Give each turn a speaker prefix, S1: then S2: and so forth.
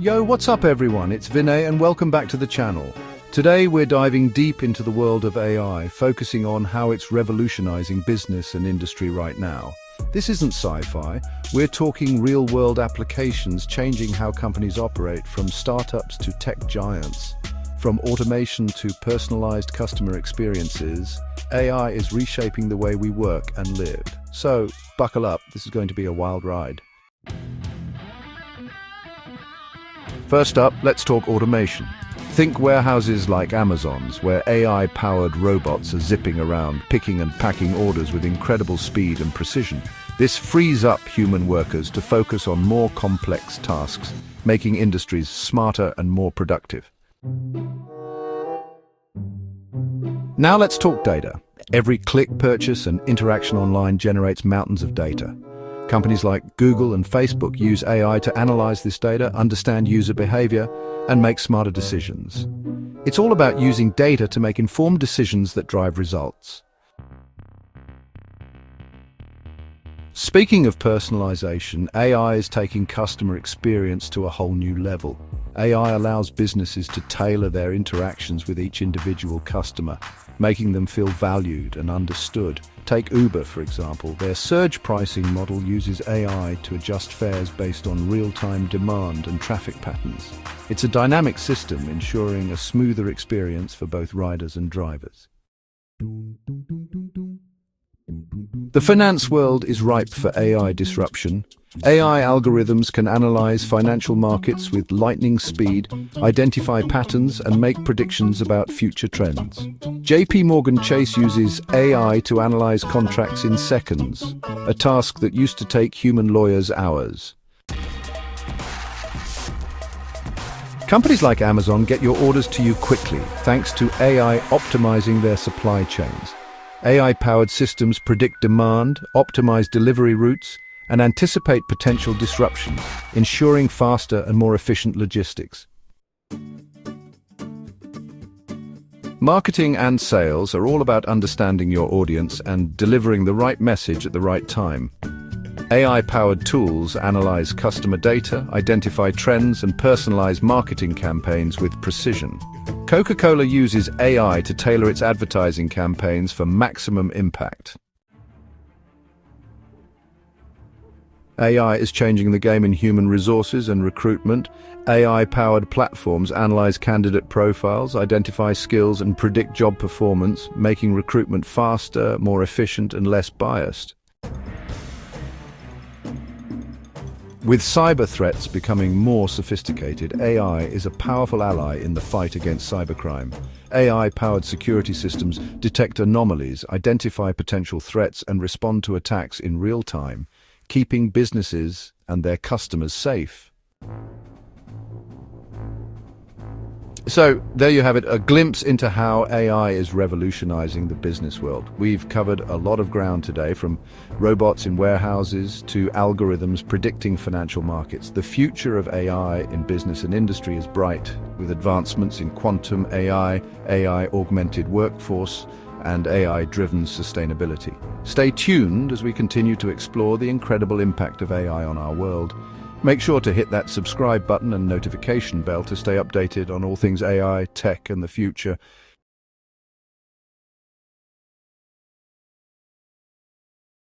S1: Yo, what's up everyone? It's Vinay and welcome back to the channel. Today we're diving deep into the world of AI, focusing on how it's revolutionizing business and industry right now. This isn't sci-fi, we're talking real-world applications changing how companies operate, from startups to tech giants. From automation to personalized customer experiences, AI is reshaping the way we work and live. So, buckle up, this is going to be a wild ride. First up, let's talk automation. Think warehouses like Amazon's, where AI-powered robots are zipping around, picking and packing orders with incredible speed and precision. This frees up human workers to focus on more complex tasks, making industries smarter and more productive. Now let's talk data. Every click, purchase, and interaction online generates mountains of data. Companies like Google and Facebook use AI to analyze this data, understand user behavior, and make smarter decisions. It's all about using data to make informed decisions that drive results. Speaking of personalization, AI is taking customer experience to a whole new level. AI allows businesses to tailor their interactions with each individual customer, making them feel valued and understood. Take Uber, for example. Their surge pricing model uses AI to adjust fares based on real-time demand and traffic patterns. It's a dynamic system, ensuring a smoother experience for both riders and drivers. The finance world is ripe for AI disruption. AI algorithms can analyze financial markets with lightning speed, identify patterns, and make predictions about future trends. JP Morgan Chase uses AI to analyze contracts in seconds, a task that used to take human lawyers hours. Companies like Amazon get your orders to you quickly, thanks to AI optimizing their supply chains. AI-powered systems predict demand, optimize delivery routes, and anticipate potential disruptions, ensuring faster and more efficient logistics. Marketing and sales are all about understanding your audience and delivering the right message at the right time. AI-powered tools analyze customer data, identify trends, and personalize marketing campaigns with precision. Coca-Cola uses AI to tailor its advertising campaigns for maximum impact. AI is changing the game in human resources and recruitment. AI-powered platforms analyze candidate profiles, identify skills, and predict job performance, making recruitment faster, more efficient, and less biased. With cyber threats becoming more sophisticated, AI is a powerful ally in the fight against cybercrime. AI-powered security systems detect anomalies, identify potential threats, and respond to attacks in real time, keeping businesses and their customers safe. So, there you have it, a glimpse into how AI is revolutionizing the business world. We've covered a lot of ground today, from robots in warehouses to algorithms predicting financial markets. The future of AI in business and industry is bright, with advancements in quantum AI, AI-augmented workforce, and AI-driven sustainability. Stay tuned as we continue to explore the incredible impact of AI on our world. Make sure to hit that subscribe button and notification bell to stay updated on all things AI, tech, and the future.